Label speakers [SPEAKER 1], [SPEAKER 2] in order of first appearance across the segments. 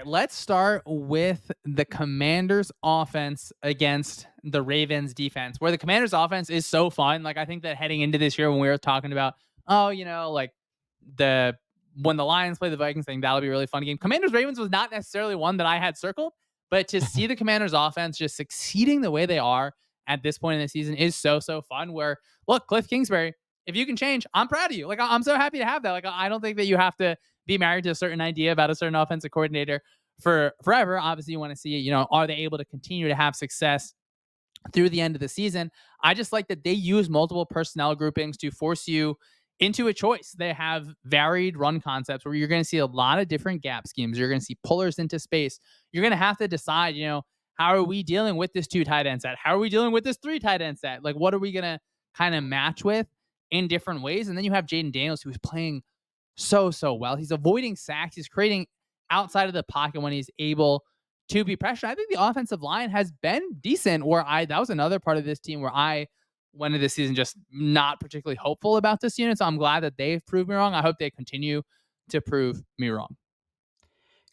[SPEAKER 1] right, let's start with the Commanders' offense against the Ravens' defense, where the Commanders' offense is so fun. Like, I think that heading into this year when we were talking about, oh, like the when the Lions play the Vikings thing, that'll be a really fun game. Commanders Ravens was not necessarily one that I had circled, but to see the Commanders offense just succeeding the way they are at this point in the season is so fun. Where look, Cliff Kingsbury, if you can change, I'm proud of you. Like, I'm so happy to have that. Like, I don't think that you have to be married to a certain idea about a certain offensive coordinator for forever. Obviously, you want to see, are they able to continue to have success through the end of the season? I just like that they use multiple personnel groupings to force you into a choice. They have varied run concepts where you're going to see a lot of different gap schemes. You're going to see pullers into space. You're going to have to decide, how are we dealing with this 2 tight end set? How are we dealing with this 3 tight end set? Like, what are we going to kind of match with in different ways? And then you have Jaden Daniels, who's playing so well. He's avoiding sacks. He's creating outside of the pocket when he's able to be pressured. I think the offensive line has been decent. That was another part of this team where I went into this season just not particularly hopeful about this unit. So I'm glad that they've proved me wrong. I hope they continue to prove me wrong.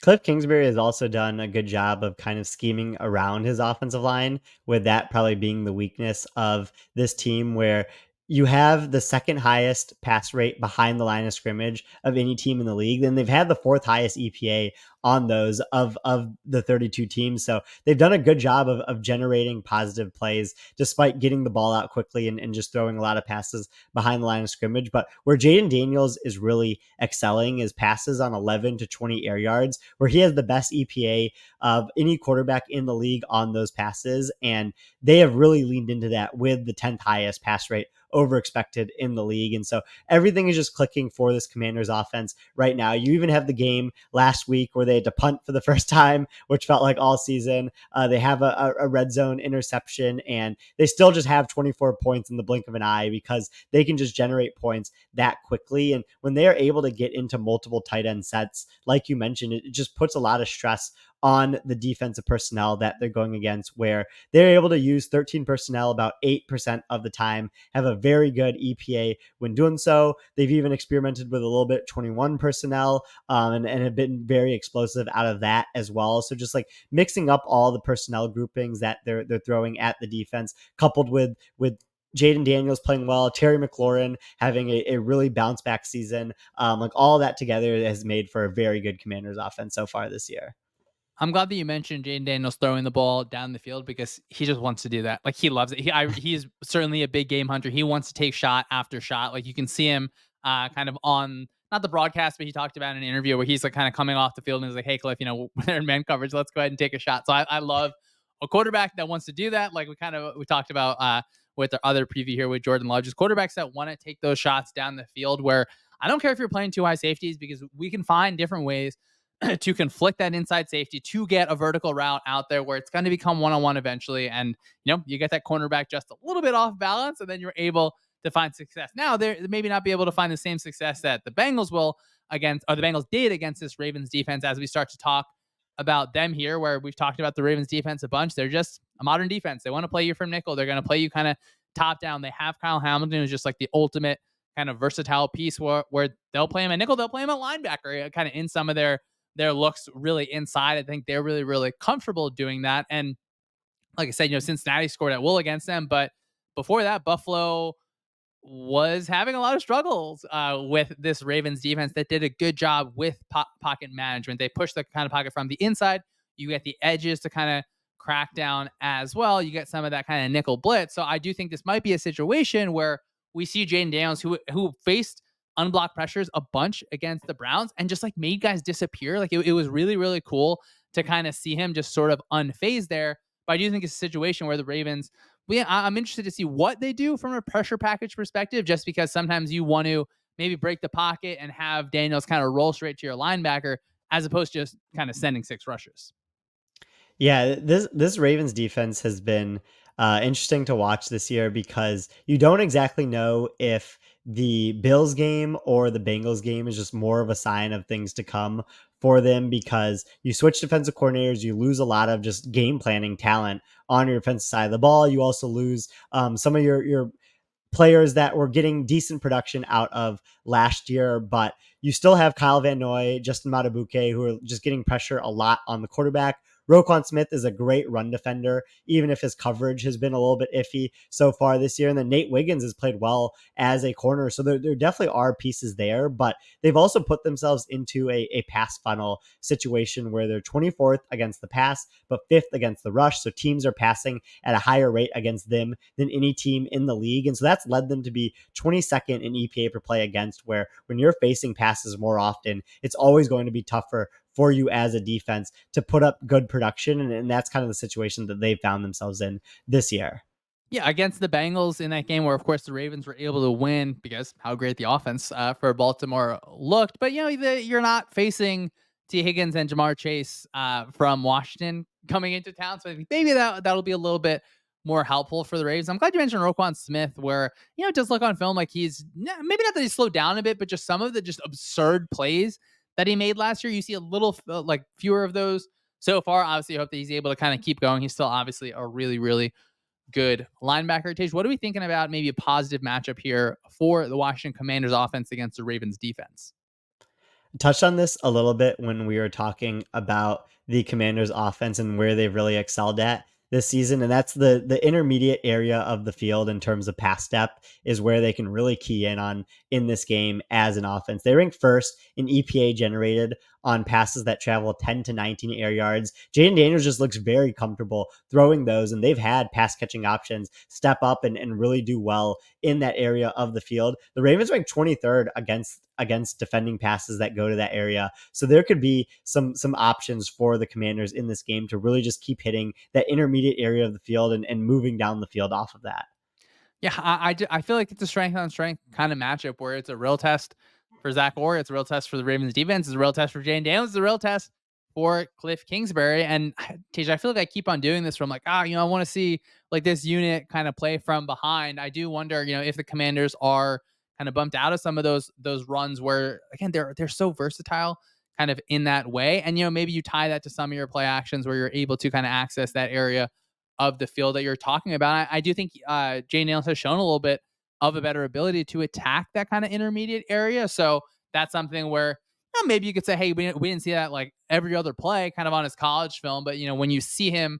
[SPEAKER 2] Cliff Kingsbury has also done a good job of kind of scheming around his offensive line, with that probably being the weakness of this team, where you have the second highest pass rate behind the line of scrimmage of any team in the league. Then they've had the 4th highest EPA on those of the 32 teams. So they've done a good job of generating positive plays despite getting the ball out quickly and just throwing a lot of passes behind the line of scrimmage. But where Jaden Daniels is really excelling is passes on 11 to 20 air yards, where he has the best EPA of any quarterback in the league on those passes. And they have really leaned into that with the 10th highest pass rate over expected in the league. And so everything is just clicking for this Commanders offense right now. You even have the game last week where they had to punt for the first time, which felt like all season. They have a red zone interception, and they still just have 24 points in the blink of an eye because they can just generate points that quickly. And when they are able to get into multiple tight end sets, like you mentioned, it just puts a lot of stress on the defensive personnel that they're going against, where they're able to use 13 personnel about 8% of the time, have a very good EPA when doing so. They've even experimented with a little bit 21 personnel and have been very explosive out of that as well. So just like mixing up all the personnel groupings that they're throwing at the defense, coupled with Jaden Daniels playing well, Terry McLaurin having a really bounce back season. Like all that together has made for a very good Commanders offense so far this year.
[SPEAKER 1] I'm glad that you mentioned Jaden Daniels throwing the ball down the field because he just wants to do that. Like, he loves it. He's certainly a big game hunter. He wants to take shot after shot. Like, you can see him kind of on not the broadcast, but he talked about in an interview where he's like kind of coming off the field and he's like, "Hey, Cliff, they're in man coverage. Let's go ahead and take a shot." So I love a quarterback that wants to do that. Like, we talked about with our other preview here with Jordan Love, just quarterbacks that want to take those shots down the field. Where I don't care if you're playing 2 high safeties, because we can find different ways to conflict that inside safety, to get a vertical route out there where it's going to become one-on-one eventually. And, you get that cornerback just a little bit off balance, and then you're able to find success. Now, they maybe not be able to find the same success that the Bengals did against this Ravens defense, as we start to talk about them here, where we've talked about the Ravens defense a bunch. They're just a modern defense. They want to play you from nickel. They're going to play you kind of top down. They have Kyle Hamilton, who's just like the ultimate kind of versatile piece where they'll play him at nickel. They'll play him at linebacker, kind of in some of their looks really inside. I think they're really, really comfortable doing that. And like I said, Cincinnati scored at will against them. But before that, Buffalo was having a lot of struggles with this Ravens defense that did a good job with pocket management. They pushed the kind of pocket from the inside. You get the edges to kind of crack down as well. You get some of that kind of nickel blitz. So I do think this might be a situation where we see Jaden Daniels, who faced unblocked pressures a bunch against the Browns and just like made guys disappear. Like, it was really, really cool to kind of see him just sort of unfazed there. But I do think it's a situation where the Ravens, I'm interested to see what they do from a pressure package perspective, just because sometimes you want to maybe break the pocket and have Daniels kind of roll straight to your linebacker, as opposed to just kind of sending 6 rushes.
[SPEAKER 2] Yeah, this Ravens defense has been interesting to watch this year, because you don't exactly know if the Bills game or the Bengals game is just more of a sign of things to come for them, because you switch defensive coordinators, you lose a lot of just game planning talent on your defensive side of the ball. You also lose some of your players that were getting decent production out of last year, but you still have Kyle Van Noy, Justin Matabuke, who are just getting pressure a lot on the quarterback. Roquan Smith is a great run defender, even if his coverage has been a little bit iffy so far this year. And then Nate Wiggins has played well as a corner. So there definitely are pieces there, but they've also put themselves into a pass funnel situation where they're 24th against the pass, but 5th against the rush. So teams are passing at a higher rate against them than any team in the league. And so that's led them to be 22nd in EPA per play against, where when you're facing passes more often, it's always going to be tougher for you as a defense to put up good production. And that's kind of the situation that they've found themselves in this year.
[SPEAKER 1] Yeah, against the Bengals in that game, where of course the Ravens were able to win because how great the offense for Baltimore looked. But you're not facing T. Higgins and Jamar Chase from Washington coming into town, so I think maybe that'll be a little bit more helpful for the Ravens. I'm glad you mentioned Roquan Smith, where it does look on film like he's maybe not that he's slowed down a bit, but just some of the just absurd plays that he made last year. You see a little like fewer of those so far. Obviously, I hope that he's able to kind of keep going. He's still obviously a really, really good linebacker. Tej, what are we thinking about maybe a positive matchup here for the Washington Commanders offense against the Ravens defense?
[SPEAKER 2] Touched on this a little bit when we were talking about the Commanders offense and where they've really excelled at this season, and that's the intermediate area of the field in terms of pass step is where they can really key in on in this game as an offense. They rank first in EPA generated on passes that travel 10 to 19 air yards. Jaden Daniels just looks very comfortable throwing those, and they've had pass catching options step up and really do well in that area of the field. The Ravens rank 23rd against defending passes that go to that area. So there could be some options for the Commanders in this game to really just keep hitting that intermediate area of the field and moving down the field off of that.
[SPEAKER 1] Yeah, I feel like it's a strength on strength kind of matchup where it's a real test for Zach Orr, it's a real test for the Ravens defense, it's a real test for Jane Daniels, it's a real test for Cliff Kingsbury. And Tej, I feel like I keep on doing this from like, I want to see like this unit kind of play from behind. I do wonder, if the Commanders are kind of bumped out of some of those runs where again they're so versatile kind of in that way. And maybe you tie that to some of your play actions where you're able to kind of access that area of the field that you're talking about. I do think Jay Nails has shown a little bit of a better ability to attack that kind of intermediate area. So that's something where maybe you could say, hey, we didn't see that like every other play kind of on his college film. But, when you see him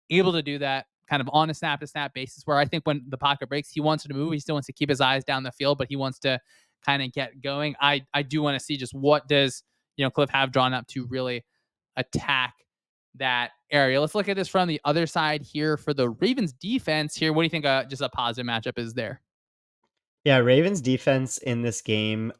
[SPEAKER 1] able to do that kind of on a snap to snap basis, where I think when the pocket breaks, he wants to move. He still wants to keep his eyes down the field, but he wants to kind of get going. I do want to see just what does, Cliff have drawn up to really attack that area. Let's look at this from the other side here for the Ravens defense here. What do you think just a positive matchup is there?
[SPEAKER 2] Yeah, Ravens defense in this game,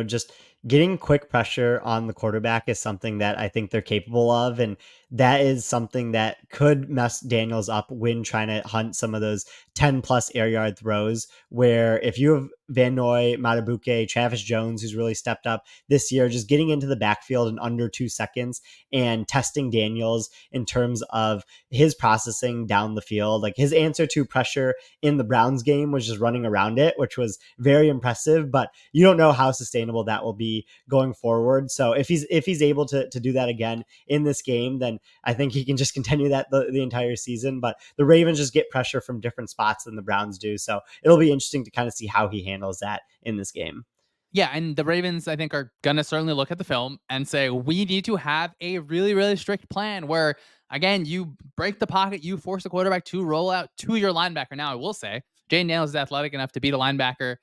[SPEAKER 2] just getting quick pressure on the quarterback is something that I think they're capable of. And that is something that could mess Daniels up when trying to hunt some of those 10 plus air yard throws. Where if you have Van Noy, Matabuke, Travis Jones, who's really stepped up this year, just getting into the backfield in under 2 seconds and testing Daniels in terms of his processing down the field, like his answer to pressure in the Browns game was just running around it, which was very impressive, but you don't know how sustainable that will be going forward. So if he's able to do that again in this game, then I think he can just continue that the entire season. But the Ravens just get pressure from different spots than the Browns do. So it'll be interesting to kind of see how he handles that in this game.
[SPEAKER 1] Yeah, and the Ravens, I think, are gonna certainly look at the film and say we need to have a really, really strict plan where, again, you break the pocket, you force the quarterback to roll out to your linebacker. Now, I will say, Jane Nails is athletic enough to beat a linebacker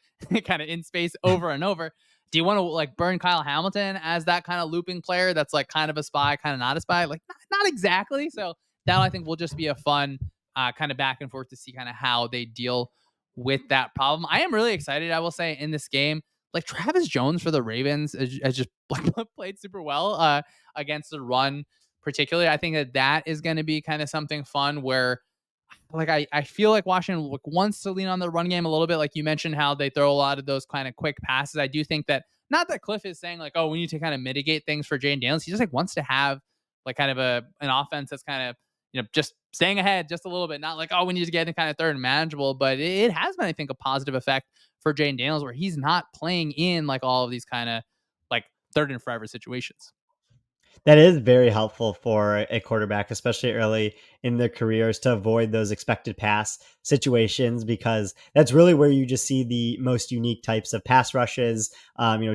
[SPEAKER 1] kind of in space over and over. Do you want to like burn Kyle Hamilton as that kind of looping player that's like kind of a spy, kind of not a spy? Like, not exactly. So that I think will just be a fun kind of back and forth to see kind of how they deal with that problem. I am really excited, I will say, in this game like Travis Jones for the Ravens has just played super well against the run, particularly. I think that is going to be kind of something fun where, like, I feel like Washington wants to lean on the run game a little bit. Like you mentioned, how they throw a lot of those kind of quick passes. I do think that not that Cliff is saying like, oh, we need to kind of mitigate things for Jane Daniels. He just like wants to have like kind of an offense that's kind of just staying ahead just a little bit. Not like, oh, we need to get in kind of third and manageable, but it has been, I think, a positive effect for Jane Daniels where he's not playing in like all of these kind of like third and forever situations.
[SPEAKER 2] That is very helpful for a quarterback, especially early in their careers, to avoid those expected pass situations, because that's really where you just see the most unique types of pass rushes.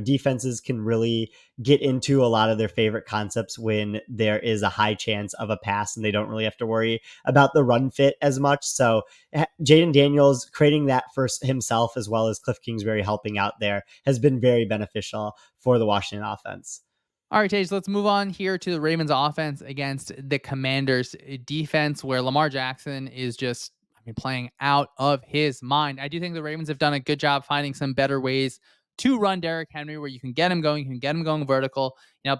[SPEAKER 2] Defenses can really get into a lot of their favorite concepts when there is a high chance of a pass and they don't really have to worry about the run fit as much. So Jaden Daniels creating that for himself, as well as Cliff Kingsbury helping out there, has been very beneficial for the Washington offense.
[SPEAKER 1] All right, Tage, let's move on here to the Ravens offense against the Commanders defense, where Lamar Jackson is just, I mean, playing out of his mind. I do think the Ravens have done a good job finding some better ways to run Derrick Henry, where you can get him going, you can get him going vertical.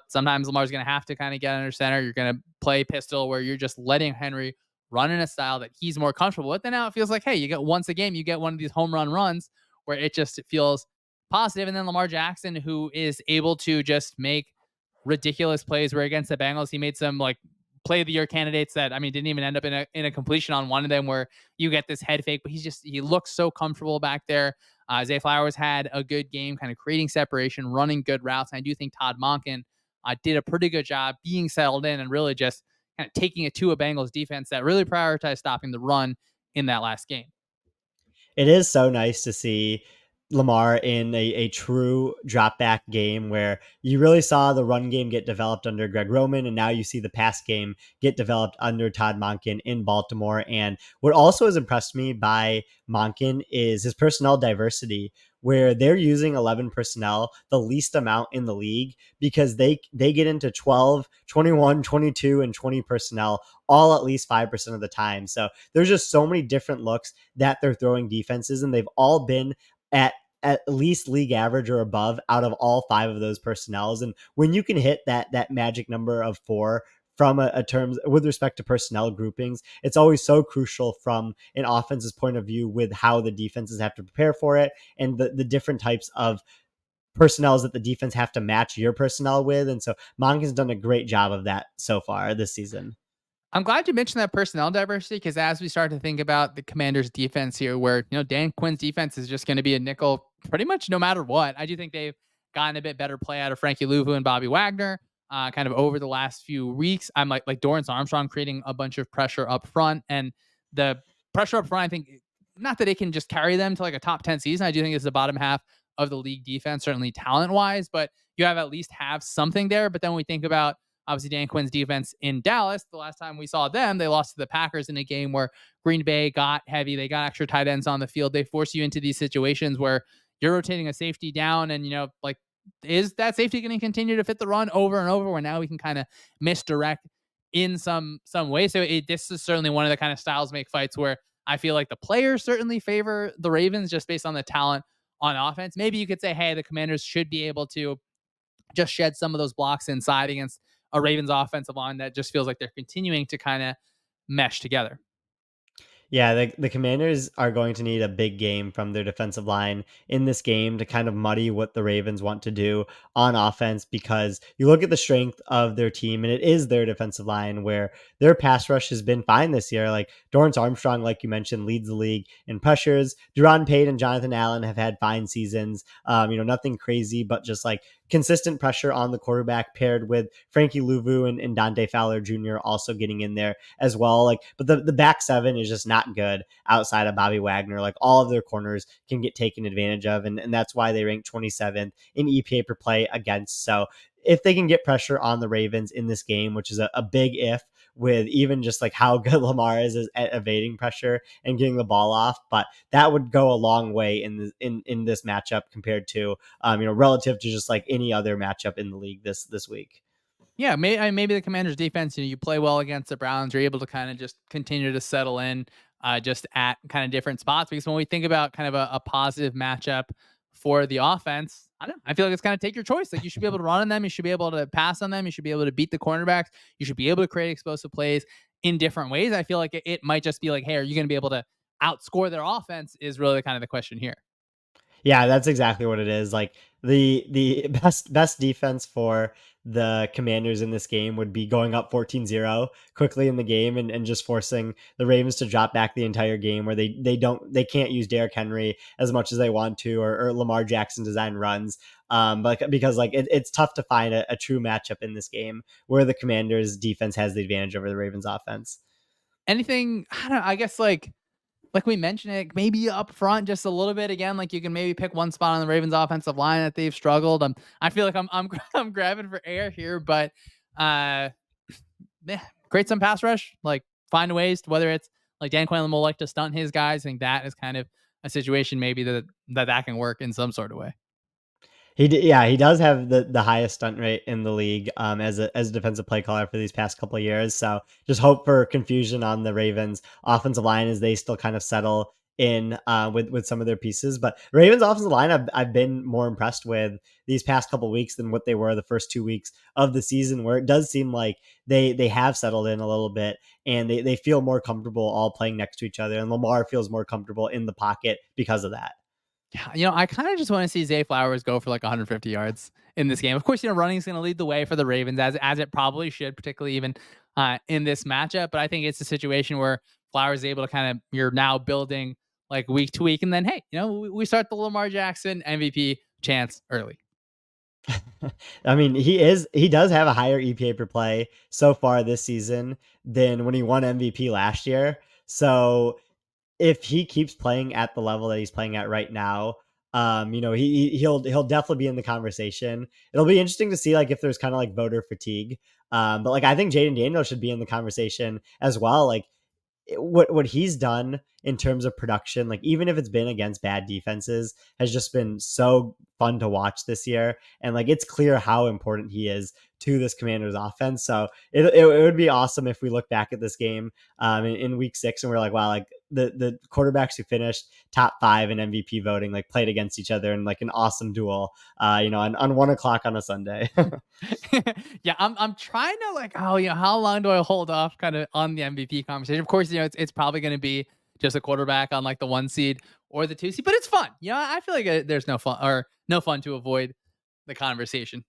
[SPEAKER 1] Sometimes Lamar's going to have to kind of get under center. You're going to play pistol, where you're just letting Henry run in a style that he's more comfortable with. And now it feels like, hey, you get once a game, you get one of these home run runs where it feels positive. And then Lamar Jackson, who is able to just make ridiculous plays where against the Bengals, he made some like play of the year candidates that, I mean, didn't even end up in a completion on one of them, where you get this head fake, but he looks so comfortable back there. Zay Flowers had a good game, kind of creating separation, running good routes. And I do think Todd Monken did a pretty good job being settled in and really just kind of taking it to a Bengals defense that really prioritized stopping the run in that last game.
[SPEAKER 2] It is so nice to see Lamar in a true drop back game where you really saw the run game get developed under Greg Roman, and now you see the pass game get developed under Todd Monken in Baltimore. And what also has impressed me by Monken is his personnel diversity, where they're using 11 personnel, the least amount in the league, because they get into 12, 21, 22, and 20 personnel all at least 5% of the time. So there's just so many different looks that they're throwing defenses, and they've all been at at least league average or above out of all five of those personnels. And when you can hit that magic number of four from a terms with respect to personnel groupings, it's always so crucial from an offense's point of view with how the defenses have to prepare for it, and the different types of personnels that the defense have to match your personnel with. And so Monken's done a great job of that so far this season.
[SPEAKER 1] I'm glad you mentioned that personnel diversity, because as we start to think about the Commanders' defense here, where Dan Quinn's defense is just going to be a nickel pretty much no matter what. I do think they've gotten a bit better play out of Frankie Louvu and Bobby Wagner, kind of over the last few weeks. I'm like Dorrance Armstrong creating a bunch of pressure up front, and the pressure up front, I think, not that it can just carry them to like a top 10 season. I do think it's the bottom half of the league defense, certainly talent wise, but you have at least have something there. But then when we think about obviously Dan Quinn's defense in Dallas, the last time we saw them, they lost to the Packers in a game where Green Bay got heavy. They got extra tight ends on the field. They force you into these situations where you're rotating a safety down, and like, is that safety going to continue to fit the run over and over? Where now we can kind of misdirect in some way. So this is certainly one of the kind of styles make fights where I feel like the players certainly favor the Ravens just based on the talent on offense. Maybe you could say, hey, the Commanders should be able to just shed some of those blocks inside against a Ravens offensive line that just feels like they're continuing to kind of mesh together.
[SPEAKER 2] Yeah, the Commanders are going to need a big game from their defensive line in this game to kind of muddy what the Ravens want to do on offense, because you look at the strength of their team and it is their defensive line, where their pass rush has been fine this year. Like Dorrance Armstrong, like you mentioned, leads the league in pressures. Duron Pate and Jonathan Allen have had fine seasons. Nothing crazy, but just like consistent pressure on the quarterback, paired with Frankie Louvu and Dante Fowler Jr. also getting in there as well. Like, but the back seven is just not good outside of Bobby Wagner. Like all of their corners can get taken advantage of, and that's why they rank 27th in EPA per play against. So if they can get pressure on the Ravens in this game, which is a big if, with even just like how good Lamar is at evading pressure and getting the ball off, but that would go a long way in this matchup compared to relative to just like any other matchup in the league this week.
[SPEAKER 1] Yeah, maybe the Commanders' defense, you play well against the Browns, you're able to kind of just continue to settle in just at kind of different spots. Because when we think about kind of a positive matchup for the offense, I don't know. I feel like it's kind of take your choice. Like you should be able to run on them, you should be able to pass on them, you should be able to beat the cornerbacks, you should be able to create explosive plays in different ways. I feel like it might just be like, hey, are you going to be able to outscore their offense? Is really kind of the question here.
[SPEAKER 2] Yeah, that's exactly what it is. Like The best defense for the Commanders in this game would be going up 14-0 quickly in the game and just forcing the Ravens to drop back the entire game where they can't use Derrick Henry as much as they want to or Lamar Jackson design runs. But because like it's tough to find a true matchup in this game where the Commanders defense has the advantage over the Ravens offense.
[SPEAKER 1] Anything, I don't know, I guess like we mentioned it, maybe up front just a little bit again. Like you can maybe pick one spot on the Ravens offensive line that they've struggled. I feel like I'm grabbing for air here, but uh, yeah, create some pass rush. Like find ways to, whether it's like Dan Quinn will like to stunt his guys. I think that is kind of a situation maybe that can work in some sort of way.
[SPEAKER 2] Yeah, he does have the highest stunt rate in the league, as a defensive play caller for these past couple of years. So just hope for confusion on the Ravens offensive line as they still kind of settle in with some of their pieces. But Ravens offensive line, I've been more impressed with these past couple of weeks than what they were the first 2 weeks of the season, where it does seem like they have settled in a little bit and they feel more comfortable all playing next to each other. And Lamar feels more comfortable in the pocket because of that.
[SPEAKER 1] Yeah, I kind of just want to see Zay Flowers go for like 150 yards in this game. Of course, running is going to lead the way for the Ravens as it probably should, particularly even in this matchup. But I think it's a situation where Flowers is able to kind of you're now building like week to week, and then hey, we start the Lamar Jackson MVP chance early.
[SPEAKER 2] I mean, he does have a higher EPA per play so far this season than when he won MVP last year. So if he keeps playing at the level that he's playing at right now, he'll definitely be in the conversation. It'll be interesting to see like if there's kind of like voter fatigue. But like I think Jaden Daniels should be in the conversation as well. Like what he's done in terms of production, like even if it's been against bad defenses, has just been so fun to watch this year. And like it's clear how important he is to this Commanders offense. So it would be awesome if we look back at this game in week 6 and we're like, wow, like the quarterbacks who finished top 5 in MVP voting like played against each other in like an awesome duel, on 1 o'clock on a Sunday.
[SPEAKER 1] Yeah, I'm trying to like, oh, how long do I hold off kind of on the MVP conversation? Of course, it's probably going to be just a quarterback on like the 1 seed or the 2 seed, but it's fun. I feel like there's no fun to avoid the conversation.